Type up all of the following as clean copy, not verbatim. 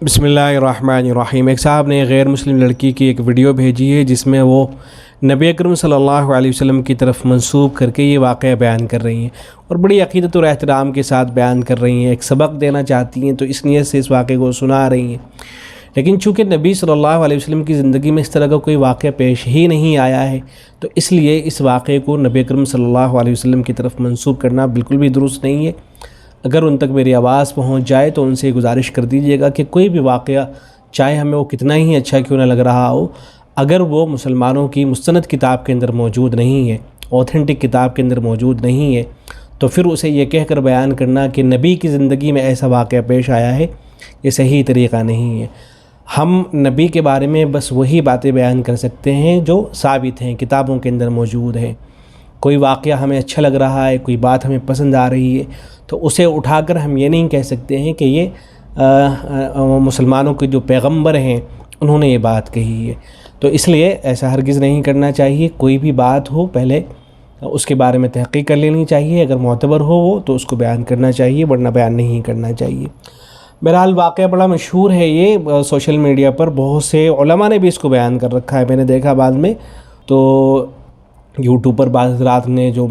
बिस्मिल्लाहिर्रहमानिर्रहीम। एक साहब ने गैर मुस्लिम लड़की की एक वीडियो भेजी है जिसमें वो नबी अकरम सल्लल्लाहु अलैहि वसल्लम की तरफ मंसूब करके ये वाक़या बयान कर रही हैं और बड़ी अक़ीदत और एहतराम के साथ बयान कर रही हैं। एक सबक देना चाहती हैं तो इस नीयत से इस वाक़े को सुना रही हैं। लेकिन चूँकि नबी सल्लल्लाहु अलैहि वसल्लम की ज़िंदगी में इस तरह का कोई वाक़या पेश ही नहीं आया है तो इसलिए इस वाक़े को नबी अकरम सल्लल्लाहु अलैहि वसल्लम की तरफ मंसूब करना बिल्कुल भी दुरुस्त नहीं है। अगर उन तक मेरी आवाज़ पहुंच जाए तो उनसे गुजारिश कर दीजिएगा कि कोई भी वाक़या, चाहे हमें वो कितना ही अच्छा क्यों ना लग रहा हो, अगर वो मुसलमानों की मुस्तनद किताब के अंदर मौजूद नहीं है, ऑथेंटिक किताब के अंदर मौजूद नहीं है, तो फिर उसे ये कह कर बयान करना कि नबी की ज़िंदगी में ऐसा वाक़या पेश आया है, ये सही तरीक़ा नहीं है। हम नबी के बारे में बस वही बातें बयान कर सकते हैं जो साबित हैं, किताबों के अंदर मौजूद हैं। कोई वाक़या हमें अच्छा लग रहा है, कोई बात हमें पसंद आ रही है, तो उसे उठाकर हम ये नहीं कह सकते हैं कि ये मुसलमानों के जो पैगंबर हैं उन्होंने ये बात कही है। तो इसलिए ऐसा हरगिज़ नहीं करना चाहिए। कोई भी बात हो पहले उसके बारे में तहक़ीक़ कर लेनी चाहिए, अगर मोतबर हो वो तो उसको बयान करना चाहिए, वरना बयान नहीं करना चाहिए। बहरहाल वाक़या बड़ा मशहूर है, ये सोशल मीडिया पर बहुत से उलमा ने भी इसको बयान कर रखा है। मैंने देखा बाद में तो यूट्यूब पर बाद हज़रात ने जो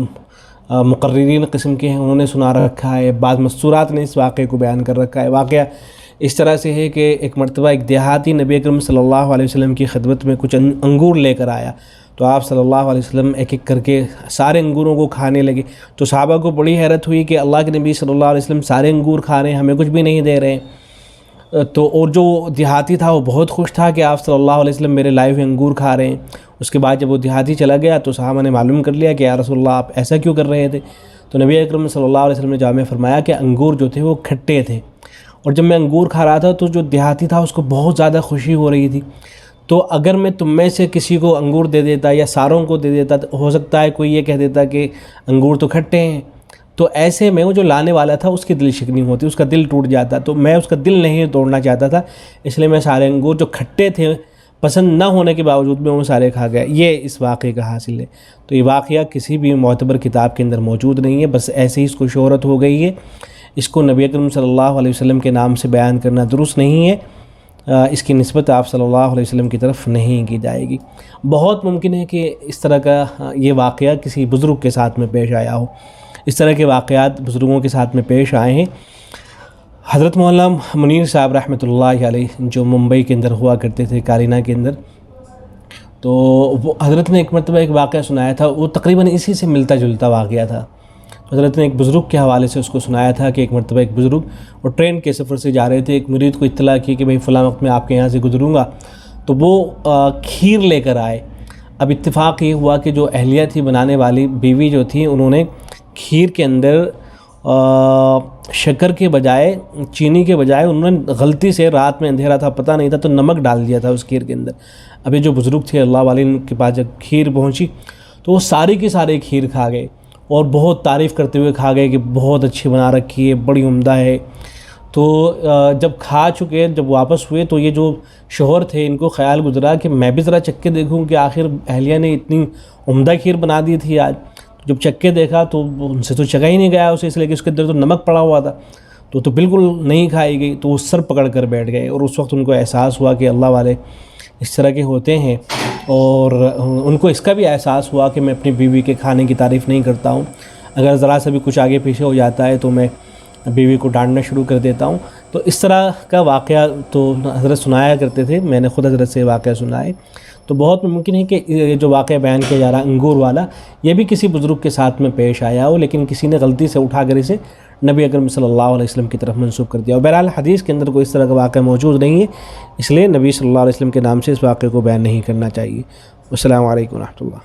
मुक़र्रिरीन किस्म के हैं उन्होंने सुना रखा है, बाद मस्तूरात ने इस वाक़े को बयान कर रखा है। वाक़या इस तरह से है कि एक मरतबा एक देहाती नबी अकरम सल्लल्लाहु अलैहि वसल्लम की खिदमत में कुछ अंगूर लेकर आया, तो आप सल्लल्लाहु अलैहि वसल्लम एक एक करके सारे अंगूरों को खाने लगे। तो सहाबा को बड़ी हैरत हुई कि अल्लाह के नबी सल्लल्लाहु अलैहि वसल्लम सारे अंगूर खा रहे हैं, हमें कुछ भी नहीं दे रहे हैं। तो और जो देहाती था वो बहुत खुश था कि आप सल्लल्लाहु अलैहि वसल्लम मेरे लाए हुए अंगूर खा रहे हैं। उसके बाद जब वो देहाती चला गया तो सहाबा ने मालूम कर लिया कि या रसूलल्लाह आप ऐसा क्यों कर रहे थे। तो नबी अकरम सल्लल्लाहु अलैहि वसल्लम ने जवाब में फरमाया कि अंगूर जो थे वो खट्टे थे, और जब मैं अंगूर खा रहा था तो जो देहाती था उसको बहुत ज़्यादा खुशी हो रही थी। तो अगर मैं तुम में से किसी को अंगूर दे देता या सारों को दे देता तो हो सकता है कोई ये कह देता कि अंगूर तो खट्टे हैं। तो ऐसे में वो जो लाने वाला था उसकी दिल शिकनी होती, उसका दिल टूट जाता। तो मैं उसका दिल नहीं तोड़ना चाहता था, इसलिए मैं सारे अंगूर जो खट्टे थे पसंद ना होने के बावजूद में वो सारे खा गया। ये इस वाक़े का हासिल है। तो ये वाक़या किसी भी मोतबर किताब के अंदर मौजूद नहीं है, बस ऐसे ही इसको शोहरत हो गई है। इसको नबी अकरम सल्लल्लाहु अलैहि वसल्लम के नाम से बयान करना दुरुस्त नहीं है। इसकी निस्बत आप सल्लल्लाहु अलैहि वसल्लम की तरफ नहीं की जाएगी। बहुत मुमकिन है कि इस तरह का ये वाक़या किसी बुज़ुर्ग के साथ में पेश आया हो। इस तरह के वाक़यात बुज़ुर्गों के साथ में पेश आए हैं। हज़रत मौलाना मुनीर साहब रहमतुल्लाहि अलैह जो मुंबई के अंदर हुआ करते थे, कारीना के अंदर, तो वो हज़रत ने एक मरतबा एक वाक़या सुनाया था, वो तकरीबन इसी से मिलता जुलता वाक़या था। हज़रत ने एक बुज़ुर्ग के हवाले से उसको सुनाया था कि एक मरतबा एक बुज़ुर्ग वो ट्रेन के सफ़र से जा रहे थे, एक मुरीद को इत्तला की कि भाई फ़लाँ वक्त में आपके यहाँ से गुज़रूँगा, तो वो खीर लेकर आए। अब इत्तेफ़ाक़ ये हुआ कि जो अहलिया थी बनाने वाली बीवी जो थी, उन्होंने खीर के अंदर शक्कर के बजाय, चीनी के बजाय उन्होंने गलती से, रात में अंधेरा था पता नहीं था, तो नमक डाल दिया था उस खीर के अंदर। अभी जो बुज़ुर्ग थे अल्लाह वाले के पास जब खीर पहुंची तो वो सारी की सारी खीर खा गए और बहुत तारीफ़ करते हुए खा गए कि बहुत अच्छी बना रखी है, बड़ी उम्दा है। तो जब खा चुके, जब वापस हुए तो ये जो शोहर थे इनको ख़्याल गुजरा कि मैं भी ज़रा चक्के देखूँ कि आखिर अहलिया ने इतनी उम्दा खीर बना दी थी आज। जब चक्के देखा तो उनसे तो चखा ही नहीं गया उसे, इसलिए कि उसके अंदर तो नमक पड़ा हुआ था, तो बिल्कुल नहीं खाई गई। तो वो सर पकड़ कर बैठ गए और उस वक्त उनको एहसास हुआ कि अल्लाह वाले इस तरह के होते हैं। और उनको इसका भी एहसास हुआ कि मैं अपनी बीवी के खाने की तारीफ़ नहीं करता हूँ, अगर ज़रा सा भी कुछ आगे पीछे हो जाता है तो मैं बीवी को डांटना शुरू कर देता हूँ। तो इस तरह का वाक़या तो हज़रत सुनाया करते थे, मैंने ख़ुद हज़रत से वाक़या सुना है। तो बहुत मुमकिन है कि ये जो वाक़या बयान किया जा रहा है अंगूर वाला, ये भी किसी बुज़ुर्ग के साथ में पेश आया हो, लेकिन किसी ने गलती से उठाकर इसे नबी अकरम सल्लल्लाहु अलैहि वसल्लम की तरफ मंसूब कर दिया। और बहरहाल हदीस के अंदर कोई इस तरह का वाक़या मौजूद नहीं है, इसलिए नबी सल्लल्लाहु अलैहि वसल्लम के नाम से इस वाक़े को बयान नहीं करना चाहिए। अस्सलामु अलैकुम व रहमतुल्लाह।